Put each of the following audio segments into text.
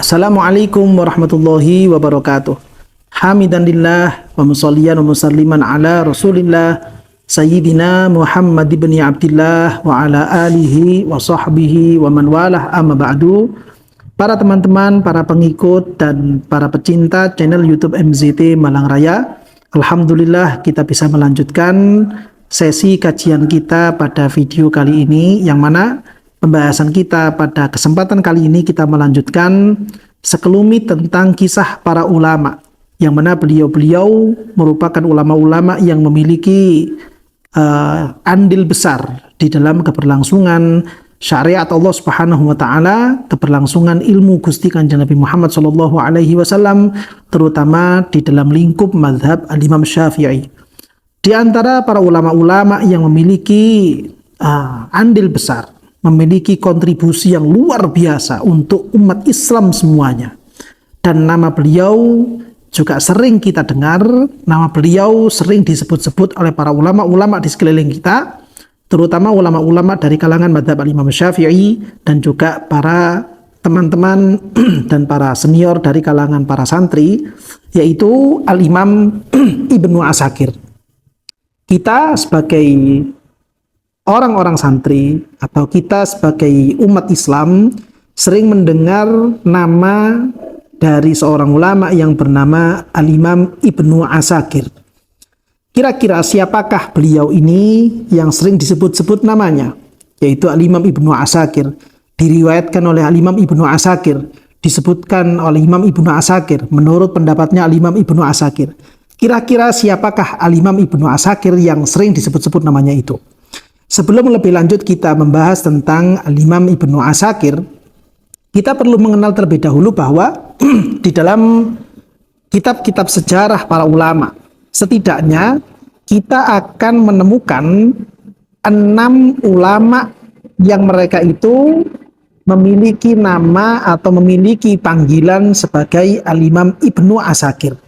Assalamualaikum warahmatullahi wabarakatuh. Hamidanillah wa musalliyan wa musalliman ala Rasulillah Sayyidina Muhammad ibn Abdillah wa ala alihi wa sahbihi wa man walah, amma ba'du. Para teman-teman, para pengikut dan para pecinta channel YouTube MZT Malang Raya, alhamdulillah kita bisa melanjutkan sesi kajian kita pada video kali ini, yang mana pembahasan kita pada kesempatan kali ini kita melanjutkan sekelumit tentang kisah para ulama, yang mana beliau-beliau merupakan ulama-ulama yang memiliki andil besar di dalam keberlangsungan syariat Allah Subhanahu wa taala, keberlangsungan ilmu Gusti Kanjeng Nabi Muhammad sallallahu alaihi wasallam, terutama di dalam lingkup mazhab Al-Imam Syafi'i. Di antara para ulama-ulama yang memiliki andil besar, memiliki kontribusi yang luar biasa untuk umat Islam semuanya. Dan nama beliau juga sering kita dengar, nama beliau sering disebut-sebut oleh para ulama-ulama di sekeliling kita, terutama ulama-ulama dari kalangan mazhab Al-Imam Syafi'i dan juga para teman-teman dan para senior dari kalangan para santri, yaitu Al-Imam Ibnu Asakir. Kita sebagai orang-orang santri atau kita sebagai umat Islam sering mendengar nama dari seorang ulama yang bernama Al-Imam Ibnu Asakir. Kira-kira siapakah beliau ini yang sering disebut-sebut namanya? Yaitu Al-Imam Ibnu Asakir. Diriwayatkan oleh Al-Imam Ibnu Asakir, disebutkan oleh Imam Ibnu Asakir, menurut pendapatnya Al-Imam Ibnu Asakir. Kira-kira siapakah Al-Imam Ibnu Asakir yang sering disebut-sebut namanya itu? Sebelum lebih lanjut kita membahas tentang Al-Imam Ibnu Asakir, kita perlu mengenal terlebih dahulu bahwa di dalam kitab-kitab sejarah para ulama, setidaknya kita akan menemukan 6 ulama yang mereka itu memiliki nama atau memiliki panggilan sebagai Al-Imam Ibnu Asakir.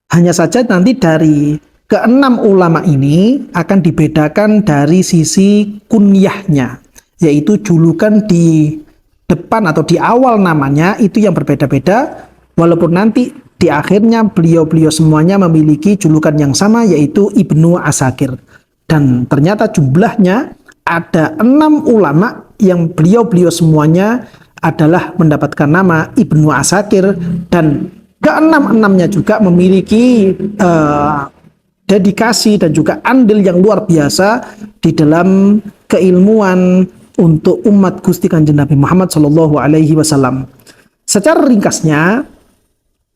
Hanya saja nanti dari ke-6 ulama ini akan dibedakan dari sisi kunyahnya, yaitu julukan di depan atau di awal namanya itu yang berbeda-beda, walaupun nanti di akhirnya beliau-beliau semuanya memiliki julukan yang sama, yaitu Ibnu Asakir. Dan ternyata jumlahnya ada 6 ulama yang beliau-beliau semuanya adalah mendapatkan nama Ibnu Asakir, dan ke-6-6-nya juga memiliki dedikasi dan juga andil yang luar biasa di dalam keilmuan untuk umat Gusti Kanjeng Nabi Muhammad sallallahu alaihi wasallam. Secara ringkasnya,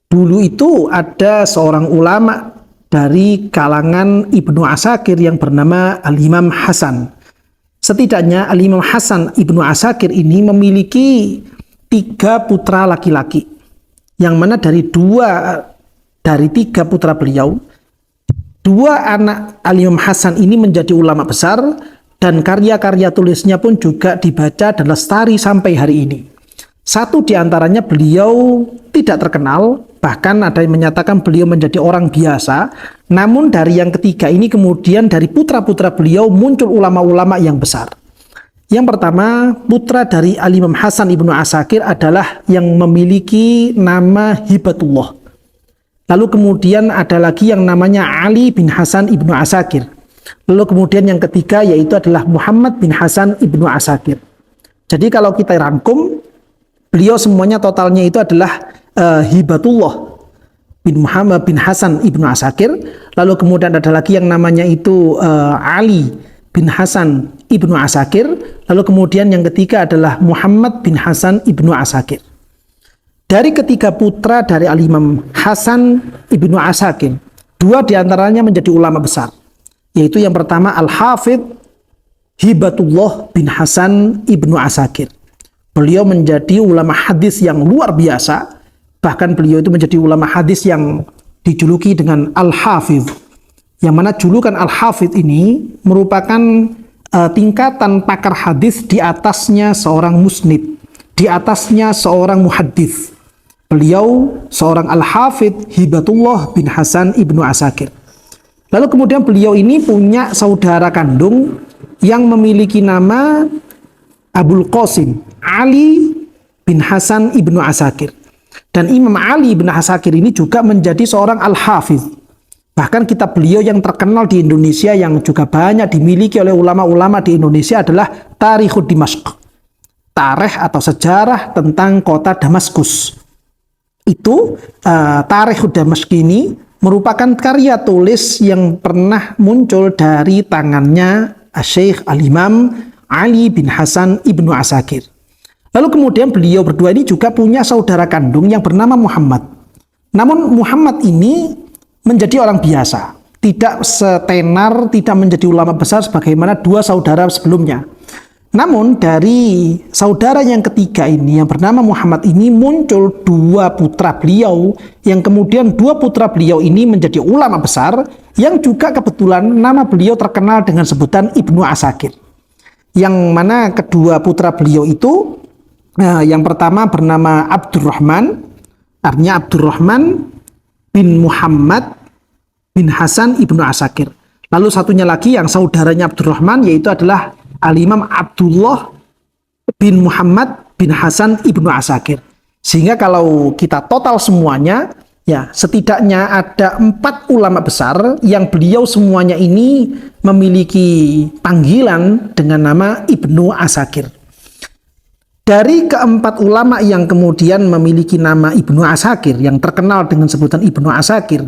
dulu itu ada seorang ulama dari kalangan Ibnu Asakir yang bernama Al-Imam Hasan. Setidaknya Al-Imam Hasan Ibnu Asakir ini memiliki 3 putra laki-laki, yang mana dari 3 putra beliau, 2 anak Al-Imam Hasan ini menjadi ulama besar, dan karya-karya tulisnya pun juga dibaca dan lestari sampai hari ini. 1 di antaranya beliau tidak terkenal, bahkan ada yang menyatakan beliau menjadi orang biasa. Namun dari yang ketiga ini kemudian dari putra-putra beliau muncul ulama-ulama yang besar. Yang pertama, putra dari Al-Imam Hasan Ibnu Asakir adalah yang memiliki nama Hibatullah. Lalu kemudian ada lagi yang namanya Ali bin Hasan Ibnu Asakir. Lalu kemudian yang ketiga yaitu adalah Muhammad bin Hasan Ibnu Asakir. Jadi kalau kita rangkum, beliau semuanya totalnya itu adalah Hibatullah bin Muhammad bin Hasan Ibnu Asakir. Lalu kemudian ada lagi yang namanya itu Ali bin Hasan Ibnu Asakir. Lalu kemudian yang ketiga adalah Muhammad bin Hasan Ibnu Asakir. Dari ketiga putra dari Al-Imam Hasan Ibnu Asakir, 2 diantaranya menjadi ulama besar, yaitu yang pertama Al-Hafidh Hibatullah bin Hasan Ibnu Asakir. Beliau menjadi ulama hadis yang luar biasa, bahkan beliau itu menjadi ulama hadis yang dijuluki dengan Al-Hafidh, yang mana julukan Al-Hafidh ini merupakan tingkatan pakar hadis di atasnya seorang musnid, di atasnya seorang muhaddits. Beliau seorang Al-Hafidh Hibatullah bin Hasan Ibnu Asakir. Lalu kemudian beliau ini punya saudara kandung yang memiliki nama Abul Qasim Ali bin Hasan Ibnu Asakir. Dan Imam Ali bin Asakir ini juga menjadi seorang al-hafiz. Bahkan kitab beliau yang terkenal di Indonesia yang juga banyak dimiliki oleh ulama-ulama di Indonesia adalah Tarikhud Dimashq. Tarikh atau sejarah tentang kota Damaskus. Itu Tarikhud Dimashq ini merupakan karya tulis yang pernah muncul dari tangannya Syekh Al-Imam Ali bin Hasan Ibnu Asakir. Lalu kemudian beliau berdua ini juga punya saudara kandung yang bernama Muhammad. Namun Muhammad ini menjadi orang biasa, tidak setenar, tidak menjadi ulama besar sebagaimana dua saudara sebelumnya. Namun dari saudara yang ketiga ini yang bernama Muhammad ini muncul dua putra beliau, yang kemudian dua putra beliau ini menjadi ulama besar yang juga kebetulan nama beliau terkenal dengan sebutan Ibnu Asakir. Yang mana kedua putra beliau itu yang pertama bernama Abdurrahman, artinya Abdurrahman bin Muhammad bin Hasan Ibnu Asakir. Lalu satunya lagi yang saudaranya Abdurrahman yaitu adalah Al-Imam Abdullah bin Muhammad bin Hasan Ibnu Asakir. Sehingga kalau kita total semuanya, ya setidaknya ada 4 ulama besar yang beliau semuanya ini memiliki panggilan dengan nama Ibnu Asakir. Dari keempat ulama yang kemudian memiliki nama Ibnu Asakir, yang terkenal dengan sebutan Ibnu Asakir,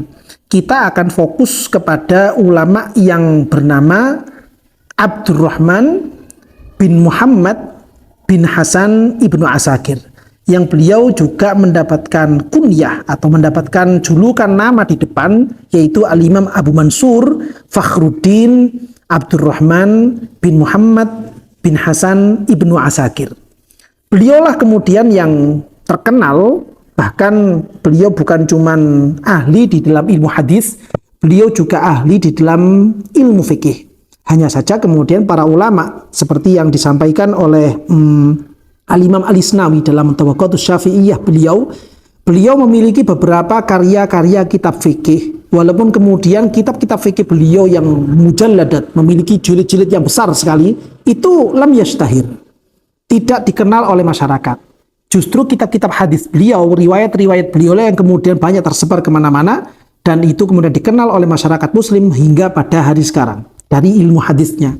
kita akan fokus kepada ulama yang bernama Abdurrahman bin Muhammad bin Hasan Ibnu Asakir, yang beliau juga mendapatkan kunyah atau mendapatkan julukan nama di depan, yaitu Al-Imam Abu Mansur Fakhruddin Abdurrahman bin Muhammad bin Hasan Ibnu Asakir. Beliaulah kemudian yang terkenal, bahkan beliau bukan cuman ahli di dalam ilmu hadis, beliau juga ahli di dalam ilmu fikih. Hanya saja kemudian para ulama seperti yang disampaikan oleh Al-Imam Al-Isnawi dalam Tawaqatus Syafi'iyah beliau memiliki beberapa karya-karya kitab fikih, walaupun kemudian kitab-kitab fikih beliau yang mujalladat memiliki jilid-jilid yang besar sekali, itu lam yashtahir, tidak dikenal oleh masyarakat. Justru kitab-kitab hadis beliau, riwayat-riwayat beliau yang kemudian banyak tersebar kemana-mana, dan itu kemudian dikenal oleh masyarakat muslim hingga pada hari sekarang dari ilmu hadisnya.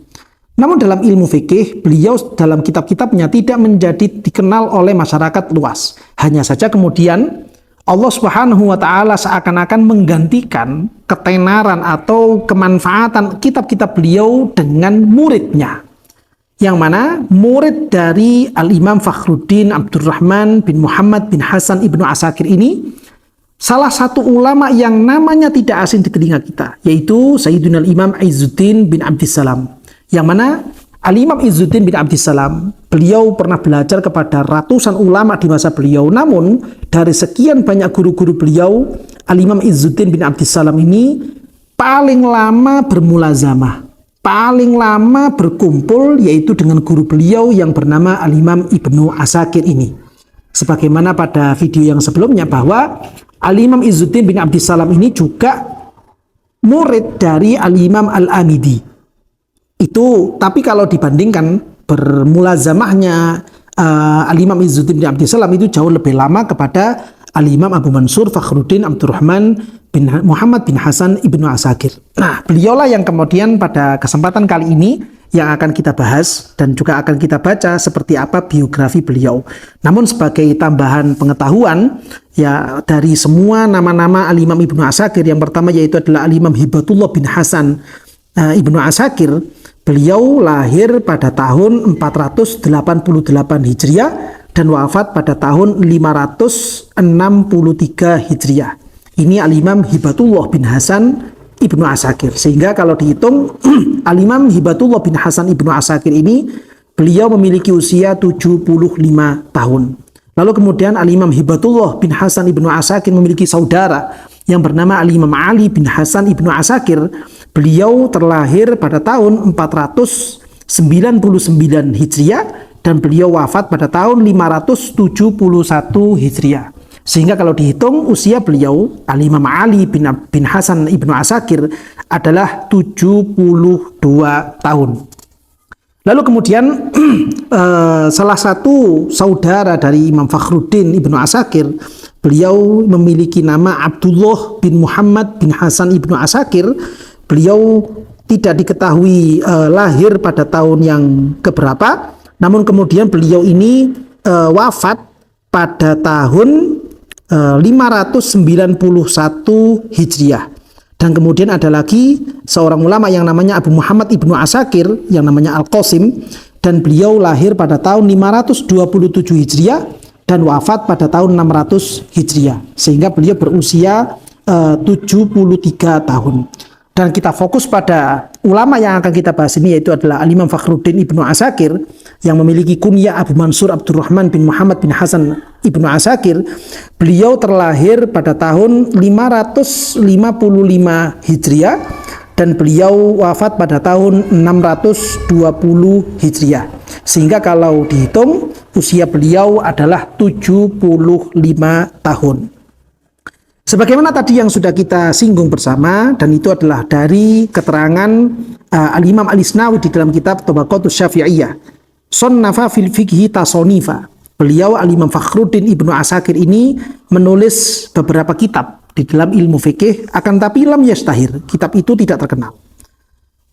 Namun dalam ilmu fikih, beliau dalam kitab-kitabnya tidak menjadi dikenal oleh masyarakat luas. Hanya saja kemudian Allah Subhanahu wa Ta'ala seakan-akan menggantikan ketenaran atau kemanfaatan kitab-kitab beliau dengan muridnya, yang mana murid dari Al-Imam Fakhruddin Abdurrahman bin Muhammad bin Hasan Ibnu Asakir ini salah satu ulama yang namanya tidak asing di telinga kita, yaitu Sayyidina Al-Imam Izzuddin bin Abdissalam, yang mana Al-Imam Izzuddin bin Abdissalam beliau pernah belajar kepada ratusan ulama di masa beliau. Namun dari sekian banyak guru-guru beliau, Al-Imam Izzuddin bin Abdissalam ini paling lama bermulazamah, paling lama berkumpul, yaitu dengan guru beliau yang bernama Al-Imam Ibnu Asakir ini. Sebagaimana pada video yang sebelumnya bahwa Al-Imam Izzuddin bin Abdissalam ini juga murid dari Al-Imam Al-Amidi. Tapi kalau dibandingkan bermulazamahnya Al-Imam Izzuddin bin Abdissalam itu jauh lebih lama kepada Al-Imam Abu Mansur Fakhruddin Abdurrahman bin Muhammad bin Hasan Ibnu Asakir. Nah, beliaulah yang kemudian pada kesempatan kali ini yang akan kita bahas dan juga akan kita baca seperti apa biografi beliau. Namun sebagai tambahan pengetahuan, ya dari semua nama-nama Al-Imam Ibnu Asakir, yang pertama yaitu adalah Al-Imam Hibatullah bin Hasan Ibnu Asakir. Beliau lahir pada tahun 488 Hijriah dan wafat pada tahun 563 Hijriah. Ini Al-Imam Hibatullah bin Hasan Ibnu Asakir. Sehingga kalau dihitung Al-Imam Hibatullah bin Hasan Ibnu Asakir ini beliau memiliki usia 75 tahun. Lalu kemudian Al-Imam Hibatullah bin Hasan Ibnu Asakir memiliki saudara yang bernama Al-Imam Ali bin Hasan Ibnu Asakir. Beliau terlahir pada tahun 499 Hijriah dan beliau wafat pada tahun 571 Hijriah. Sehingga kalau dihitung usia beliau, Al-Imam Ali bin Hasan Ibnu Asakir adalah 72 tahun. Lalu kemudian salah satu saudara dari Imam Fakhruddin Ibnu Asakir Beliau memiliki nama Abdullah bin Muhammad bin Hasan ibnu Asakir. Beliau tidak diketahui lahir pada tahun yang keberapa, namun kemudian beliau ini wafat pada tahun 591 Hijriah. Dan kemudian ada lagi seorang ulama yang namanya Abu Muhammad ibnu Asakir yang namanya Al-Qasim, dan beliau lahir pada tahun 527 Hijriah dan wafat pada tahun 600 Hijriah, sehingga beliau berusia 73 tahun. Dan kita fokus pada ulama yang akan kita bahas ini, yaitu adalah Al-Imam Fakhruddin Ibnu Asakir yang memiliki kunyah Abu Mansur Abdurrahman bin Muhammad bin Hasan Ibnu Asakir. Beliau terlahir pada tahun 555 Hijriah dan beliau wafat pada tahun 620 Hijriah. Sehingga kalau dihitung usia beliau adalah 75 tahun. Sebagaimana tadi yang sudah kita singgung bersama, dan itu adalah dari keterangan Al-Imam Al-Isnawi di dalam kitab Tabaqatus Syafi'iyah. Sonnafa fil fiqhi tasonifa. Beliau Al-Imam Fakhruddin Ibnu Asakir ini menulis beberapa kitab di dalam ilmu fikih, akan tapi lam yastahir. Kitab itu tidak terkenal.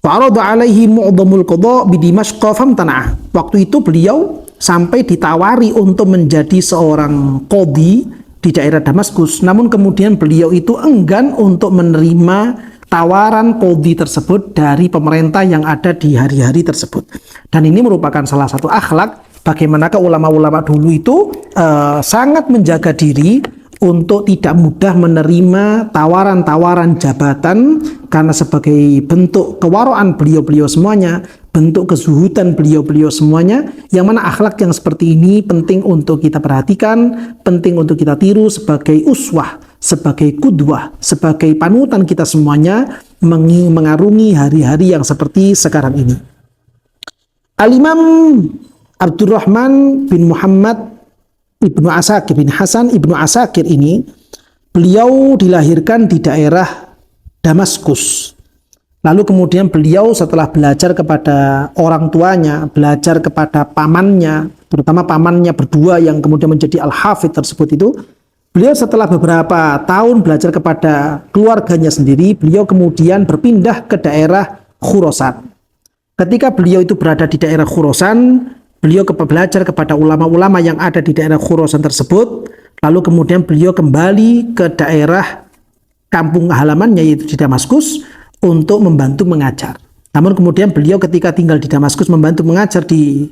Fa'arada alaihi mu'dhamul qadha bi Dimashq famtana'ah. Waktu itu beliau sampai ditawari untuk menjadi seorang qadhi di daerah Damaskus, namun kemudian beliau itu enggan untuk menerima tawaran qadhi tersebut dari pemerintah yang ada di hari-hari tersebut. Dan ini merupakan salah satu akhlak bagaimanakah ulama-ulama dulu itu sangat menjaga diri untuk tidak mudah menerima tawaran-tawaran jabatan, karena sebagai bentuk kewaraan beliau-beliau semuanya, bentuk kezuhudan beliau-beliau semuanya, yang mana akhlak yang seperti ini penting untuk kita perhatikan, penting untuk kita tiru sebagai uswah, sebagai kudwah, sebagai panutan kita semuanya mengarungi hari-hari yang seperti sekarang ini. Al-Imam Abdurrahman bin Muhammad Ibnu Asakir bin Hasan Ibnu Asakir ini, beliau dilahirkan di daerah Damaskus. Lalu kemudian beliau setelah belajar kepada orang tuanya, belajar kepada pamannya, terutama pamannya berdua yang kemudian menjadi al-hafidh tersebut itu, beliau setelah beberapa tahun belajar kepada keluarganya sendiri, beliau kemudian berpindah ke daerah Khurasan. Ketika beliau itu berada di daerah Khurasan, beliau belajar kepada ulama-ulama yang ada di daerah Khurasan tersebut, lalu kemudian beliau kembali ke daerah kampung halamannya yaitu di Damaskus untuk membantu mengajar. Namun kemudian beliau ketika tinggal di Damaskus membantu mengajar di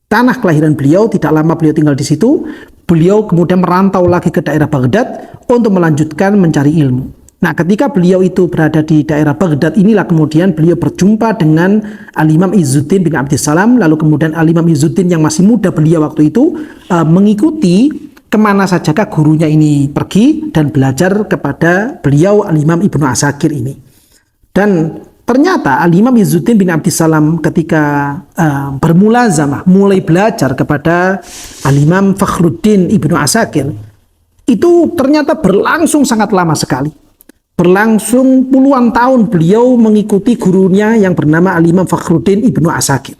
tanah kelahiran beliau, tidak lama beliau tinggal di situ, beliau kemudian merantau lagi ke daerah Baghdad untuk melanjutkan mencari ilmu. Nah, ketika beliau itu berada di daerah Baghdad, inilah kemudian beliau berjumpa dengan Al-Imam Izzuddin bin Abdissalam. Lalu kemudian Al-Imam Izzuddin yang masih muda beliau waktu itu mengikuti kemana sajakah gurunya ini pergi dan belajar kepada beliau Al-Imam Ibnu Asakir ini. Dan ternyata Al-Imam Izzuddin bin Abdissalam ketika bermulazamah, mulai belajar kepada Al-Imam Fakhruddin Ibnu Asakir, itu ternyata berlangsung sangat lama sekali. Berlangsung puluhan tahun beliau mengikuti gurunya yang bernama Al-Imam Fakhruddin Ibnu Asakir.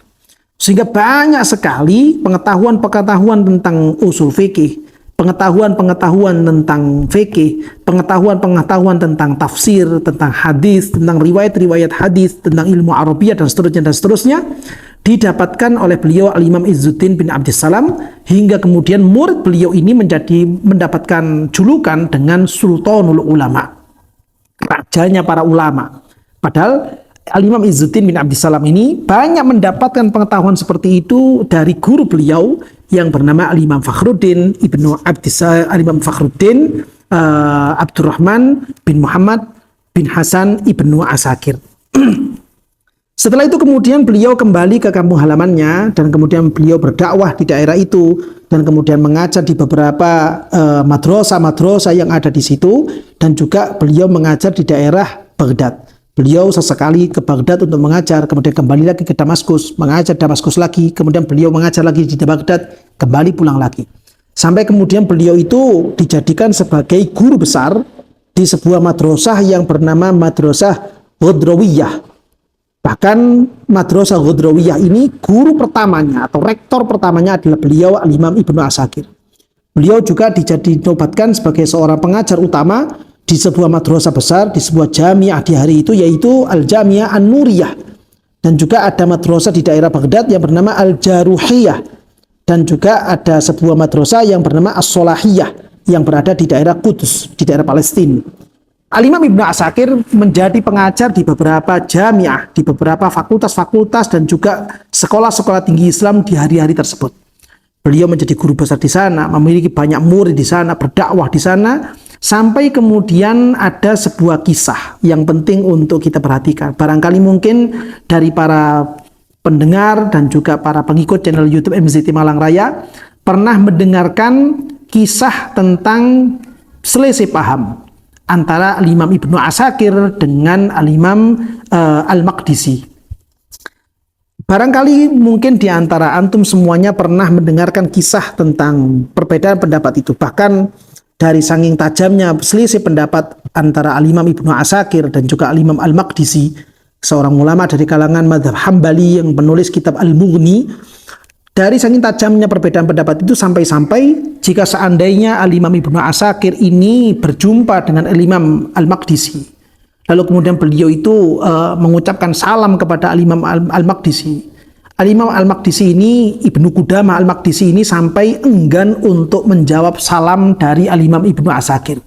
Sehingga banyak sekali pengetahuan-pengetahuan tentang usul fikih, pengetahuan-pengetahuan tentang fikih, pengetahuan-pengetahuan tentang tafsir, tentang hadis, tentang riwayat-riwayat hadis, tentang ilmu Arabiyah dan seterusnya didapatkan oleh beliau Al-Imam Izzuddin bin Abdissalam, hingga kemudian murid beliau ini mendapatkan julukan dengan Sultanul Ulama, rajanya para ulama. Padahal Al-Imam Izzuddin bin Abdissalam ini banyak mendapatkan pengetahuan seperti itu dari guru beliau yang bernama Al-Imam Fakhruddin Ibnu Abdissalam, Al-Imam Fakhruddin Abdurrahman bin Muhammad bin Hasan Ibnu Asakir. Setelah itu kemudian beliau kembali ke kampung halamannya, dan kemudian beliau berdakwah di daerah itu, dan kemudian mengajar di beberapa madrasah-madrasah yang ada di situ, dan juga beliau mengajar di daerah Baghdad. Beliau sesekali ke Baghdad untuk mengajar, kemudian kembali lagi ke Damaskus, mengajar Damaskus lagi, kemudian beliau mengajar lagi di Baghdad, kembali pulang lagi. Sampai kemudian beliau itu dijadikan sebagai guru besar di sebuah madrasah yang bernama Madrasah Ghadrawiyah. Bahkan Madrasah Ghadrawiyah ini guru pertamanya atau rektor pertamanya adalah beliau Al-Imam Ibnu Asakir. Beliau juga dinobatkan sebagai seorang pengajar utama di sebuah madrasah besar, di sebuah jamiah di hari itu, yaitu Al-Jamiah An-Nuriyah. Dan juga ada madrasah di daerah Baghdad yang bernama Al-Jaruhiyah. Dan juga ada sebuah madrasah yang bernama As-Solahiyah yang berada di daerah Quds, di daerah Palestina. Al-Imam Ibnu Asakir menjadi pengajar di beberapa jamiah, di beberapa fakultas-fakultas dan juga sekolah-sekolah tinggi Islam di hari-hari tersebut. Beliau menjadi guru besar di sana, memiliki banyak murid di sana, berdakwah di sana, sampai kemudian ada sebuah kisah yang penting untuk kita perhatikan. Barangkali mungkin dari para pendengar dan juga para pengikut channel YouTube MZT Malang Raya pernah mendengarkan kisah tentang selisih paham antara Al-Imam Ibnu Asakir dengan Al-Imam Al-Maqdisi. Barangkali mungkin di antara antum semuanya pernah mendengarkan kisah tentang perbedaan pendapat itu. Bahkan dari saking tajamnya selisih pendapat antara Al-Imam Ibnu Asakir dan juga Al-Imam Al-Maqdisi, seorang ulama dari kalangan mazhab Hambali yang menulis kitab Al-Mughni. Dari saking tajamnya perbedaan pendapat itu sampai-sampai jika seandainya Al-Imam Ibnu Asakir ini berjumpa dengan Al-Imam Al-Maqdisi, lalu kemudian beliau itu mengucapkan salam kepada Al-Imam Al-Maqdisi. Al-Imam Al-Maqdisi ini, Ibnu Qudamah Al-Maqdisi ini sampai enggan untuk menjawab salam dari Al-Imam Ibnu Asakir.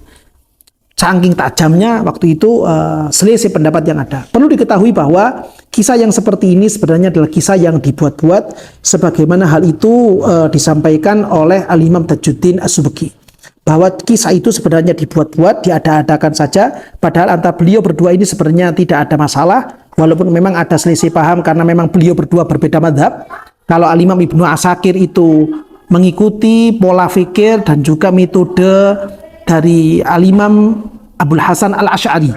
Saking tajamnya waktu itu selisih pendapat yang ada. Perlu diketahui bahwa kisah yang seperti ini sebenarnya adalah kisah yang dibuat-buat, sebagaimana hal itu disampaikan oleh Al-Imam Tajuddin As-Subki. Bahwa kisah itu sebenarnya dibuat-buat, diada-adakan saja, padahal antara beliau berdua ini sebenarnya tidak ada masalah, walaupun memang ada selisih paham karena memang beliau berdua berbeda madhab. Kalau Al-Imam Ibnu Asakir itu mengikuti pola fikir dan juga metode dari Al-Imam Abul Hasan Al-Asy'ari.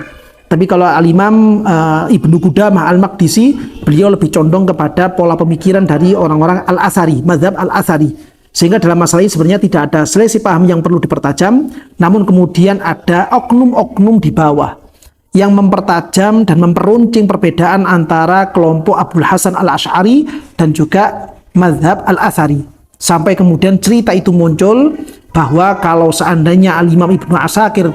Tapi kalau Al-Imam Ibnu Qudamah Al-Maqdisi, beliau lebih condong kepada pola pemikiran dari orang-orang Al-Athari, mazhab Al-Athari. Sehingga dalam masalah ini sebenarnya tidak ada selisih paham yang perlu dipertajam, namun kemudian ada oknum-oknum di bawah yang mempertajam dan memperuncing perbedaan antara kelompok Abul Hasan Al-Asy'ari dan juga mazhab Al-Athari. Sampai kemudian cerita itu muncul bahwa kalau seandainya Al-Imam Ibnu Asakir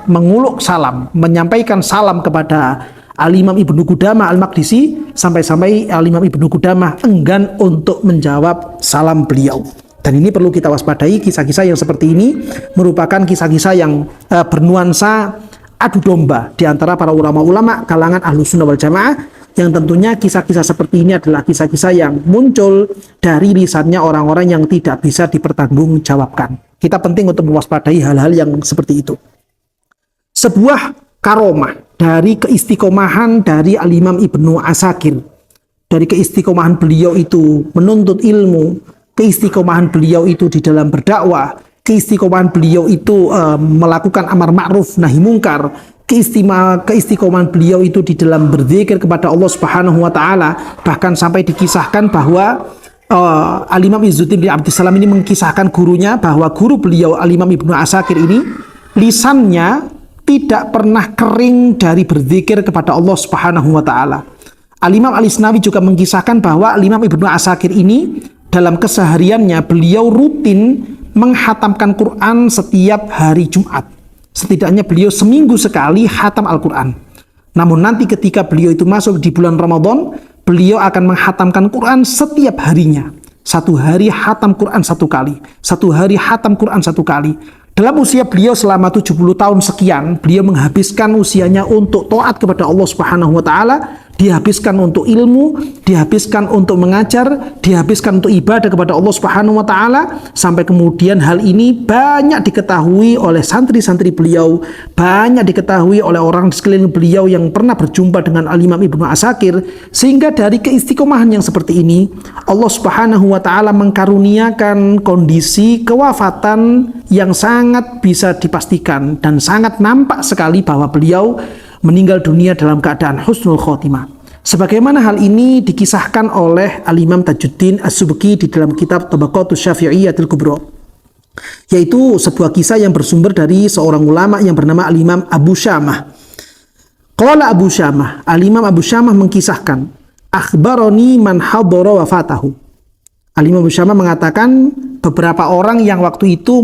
menguluk salam, menyampaikan salam kepada Al-Imam Ibnu Qudamah Al-Maqdisi, sampai-sampai Al-Imam Ibnu Qudamah enggan untuk menjawab salam beliau. Dan ini perlu kita waspadai, kisah-kisah yang seperti ini merupakan kisah-kisah yang bernuansa adu domba di antara para ulama-ulama kalangan Ahlus Sunnah wal Jamaah, yang tentunya kisah-kisah seperti ini adalah kisah-kisah yang muncul dari lisannya orang-orang yang tidak bisa dipertanggungjawabkan. Kita penting untuk mewaspadai hal-hal yang seperti itu. Sebuah karomah dari keistiqomahan dari Al-Imam Ibnu Asakir, dari keistiqomahan beliau itu menuntut ilmu, keistiqomahan beliau itu di dalam berdakwah, keistiqomahan beliau itu melakukan amar ma'ruf nahi mungkar, keistiqomahan beliau itu di dalam berzikir kepada Allah Subhanahu wa taala. Bahkan sampai dikisahkan bahwa Al-Imam Izzuddin bin Abdussalam ini mengkisahkan gurunya bahwa guru beliau Al-Imam Ibnu Asakir ini lisannya tidak pernah kering dari berzikir kepada Allah Subhanahu wa taala. Al-Imam Al-Isnawi juga mengkisahkan bahwa Al-Imam Ibnu Asakir ini dalam kesehariannya beliau rutin menghatamkan Quran setiap hari Jumat. Setidaknya beliau seminggu sekali khatam Al-Quran. Namun nanti ketika beliau itu masuk di bulan Ramadan, beliau akan menghatamkan Quran setiap harinya. Satu hari khatam Quran satu kali, satu hari khatam Quran satu kali. Dalam usia beliau selama 70 tahun sekian, beliau menghabiskan usianya untuk taat kepada Allah Subhanahu wa taala, dihabiskan untuk ilmu, dihabiskan untuk mengajar, dihabiskan untuk ibadah kepada Allah Subhanahu wa taala, sampai kemudian hal ini banyak diketahui oleh santri-santri beliau, banyak diketahui oleh orang di sekeliling beliau yang pernah berjumpa dengan Al-Imam Ibnu Asakir, sehingga dari keistiqomahan yang seperti ini Allah Subhanahu wa taala mengkaruniakan kondisi kewafatan yang sangat bisa dipastikan dan sangat nampak sekali bahwa beliau meninggal dunia dalam keadaan husnul khotimah. Sebagaimana hal ini dikisahkan oleh Al-Imam Tajuddin As-Subki di dalam kitab Tabaqatus Syafi'iyyatil Kubra, yaitu sebuah kisah yang bersumber dari seorang ulama yang bernama Al-Imam Abu Syamah. Qala Abu Syamah, Al-Imam Abu Syamah mengkisahkan, akhbaroni man hadara wafatahu. Al-Imam Abu Syamah mengatakan, beberapa orang yang waktu itu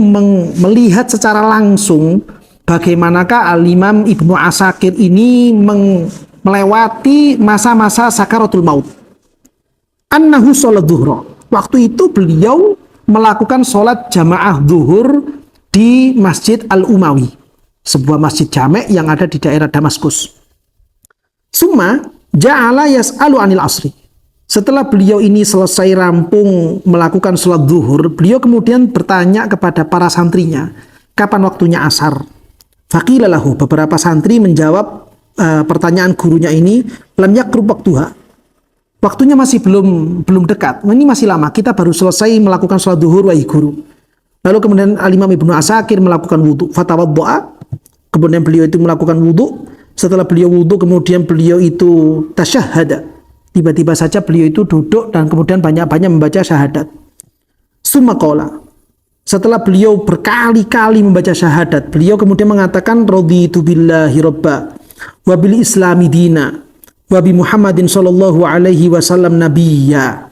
melihat secara langsung bagaimanakah Al-Imam Ibnu Asakir ini melewati masa-masa sakaratul maut. Annahu sholat zuhra. Waktu itu beliau melakukan sholat jamaah zuhur di Masjid Al-Umawi, sebuah masjid jamek yang ada di daerah Damaskus. Summa ja'ala yas'alu anil asri. Setelah beliau ini selesai rampung melakukan sholat zuhur, beliau kemudian bertanya kepada para santrinya, kapan waktunya asar? Faqila lahu, beberapa santri menjawab pertanyaan gurunya ini, lam yakrub waktuha. Waktunya masih belum dekat. Ini masih lama. Kita baru selesai melakukan sholat zuhur, wahai guru. Lalu kemudian Al-Imam Ibnu Asakir melakukan wudu. Fatawaddo'a. Kemudian beliau itu melakukan wudu. Setelah beliau wudu, kemudian beliau itu tasyahada. Tiba-tiba saja beliau itu duduk dan kemudian banyak-banyak membaca syahadat. Summa qala. Setelah beliau berkali-kali membaca syahadat, beliau kemudian mengatakan raditu billahi robba wa bil islami dina wa bi Muhammadin sallallahu alaihi wasallam nabiyya.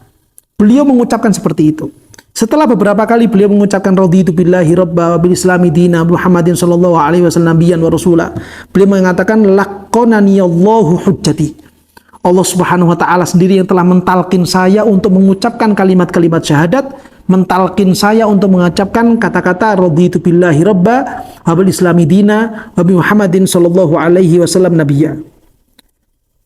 Beliau mengucapkan seperti itu. Setelah beberapa kali beliau mengucapkan raditu billahi robba wa bil islami dina Muhammadin sallallahu alaihi wasallam nabiyyan wa rasula, beliau mengatakan laqanani Allahu hujjati. Allah Subhanahu wa taala sendiri yang telah mentalkin saya untuk mengucapkan kalimat-kalimat syahadat, mentalkin saya untuk mengucapkan kata-kata raditu billahi robba wa bil islami dina wa bi Muhammadin sallallahu alaihi wasallam nabiyya.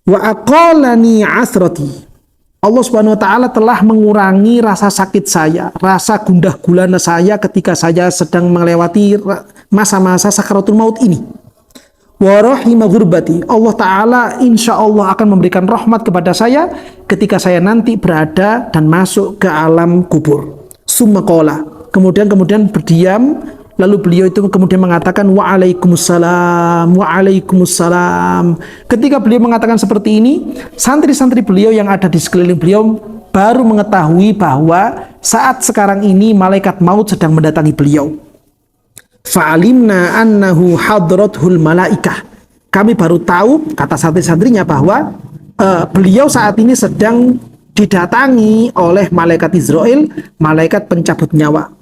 Wa aqalani asrati. Allah Subhanahu wa taala telah mengurangi rasa sakit saya, rasa gundah gulana saya ketika saya sedang melewati masa-masa sakaratul maut ini. Wa rahima ghurbati. Allah taala insyaallah akan memberikan rahmat kepada saya ketika saya nanti berada dan masuk ke alam kubur. Summa qala. Kemudian berdiam. Lalu beliau itu kemudian mengatakan waalaikumsalam, waalaikumsalam. Ketika beliau mengatakan seperti ini, santri-santri beliau yang ada di sekeliling beliau baru mengetahui bahwa saat sekarang ini malaikat maut sedang mendatangi beliau. Fa'alimna annahu hadrathul malaikah. Kami baru tahu, kata santri-santrinya, bahwa beliau saat ini sedang didatangi oleh malaikat Israel, malaikat pencabut nyawa.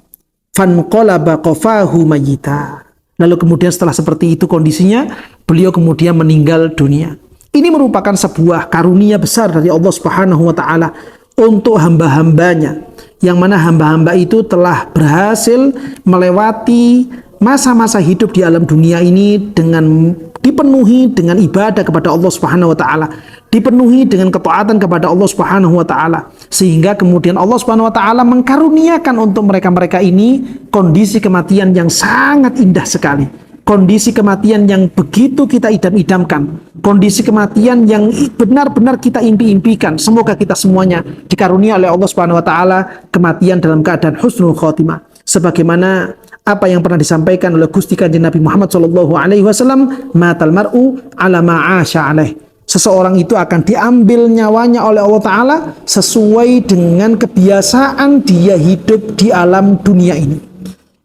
Fanqalaba qafahu mayyita. Lalu kemudian setelah seperti itu kondisinya, beliau kemudian meninggal dunia. Ini merupakan sebuah karunia besar dari Allah Subhanahu wa taala untuk hamba-hambanya, yang mana hamba-hamba itu telah berhasil melewati masa-masa hidup di alam dunia ini dengan dipenuhi dengan ibadah kepada Allah Subhanahu wa taala, dipenuhi dengan ketaatan kepada Allah Subhanahu wa taala, sehingga kemudian Allah Subhanahu wa taala mengkaruniakan untuk mereka-mereka ini kondisi kematian yang sangat indah sekali. Kondisi kematian yang begitu kita idam-idamkan, kondisi kematian yang benar-benar kita impi-impikan. Semoga kita semuanya dikarunia oleh Allah Subhanahu wa taala kematian dalam keadaan husnul khotimah, sebagaimana apa yang pernah disampaikan oleh Gusti Kanjeng Nabi Muhammad sallallahu alaihi wasallam, matal mar'u ala ma 'asha alaih. Seseorang itu akan diambil nyawanya oleh Allah taala sesuai dengan kebiasaan dia hidup di alam dunia ini.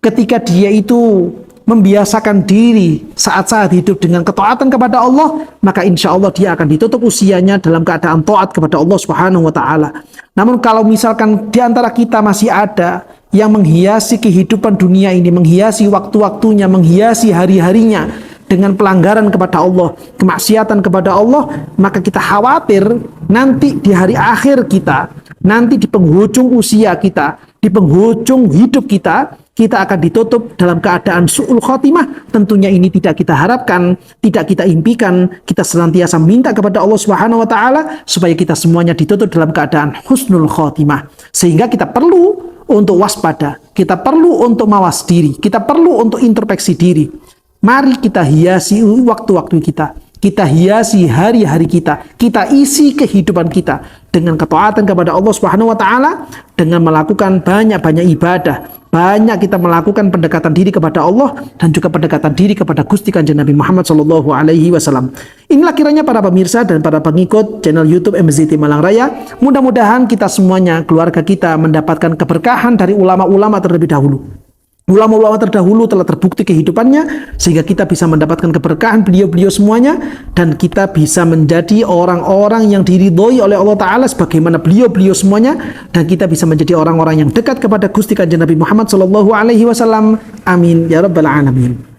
Ketika dia itu membiasakan diri saat-saat hidup dengan ketaatan kepada Allah, maka insya Allah dia akan ditutup usianya dalam keadaan taat kepada Allah Subhanahu wa taala. Namun kalau misalkan di antara kita masih ada yang menghiasi kehidupan dunia ini, menghiasi waktu-waktunya, menghiasi hari-harinya dengan pelanggaran kepada Allah, kemaksiatan kepada Allah, maka kita khawatir nanti di hari akhir kita, nanti di penghujung usia kita, di penghujung hidup kita akan ditutup dalam keadaan su'ul khotimah. Tentunya ini tidak kita harapkan, tidak kita impikan. Kita senantiasa minta kepada Allah Subhanahu wa taala supaya kita semuanya ditutup dalam keadaan husnul khotimah. Sehingga kita perlu untuk waspada, kita perlu untuk mawas diri, kita perlu untuk introspeksi diri. Mari kita hiasi waktu-waktu kita hiasi hari-hari kita isi kehidupan kita dengan ketaatan kepada Allah Subhanahu wa taala, dengan melakukan banyak-banyak ibadah, banyak kita melakukan pendekatan diri kepada Allah dan juga pendekatan diri kepada Gusti Kanjeng Nabi Muhammad sallallahu alaihi wasallam. Inilah kiranya para pemirsa dan para pengikut channel YouTube MZT Malang Raya, mudah-mudahan kita semuanya, keluarga kita mendapatkan keberkahan dari ulama-ulama terlebih dahulu. ulama-ulama terdahulu telah terbukti kehidupannya, sehingga kita bisa mendapatkan keberkahan beliau-beliau semuanya, dan kita bisa menjadi orang-orang yang diridhoi oleh Allah Ta'ala sebagaimana beliau-beliau semuanya, dan kita bisa menjadi orang-orang yang dekat kepada Gusti Kanjeng Nabi Muhammad SAW. Amin ya rabbal alamin.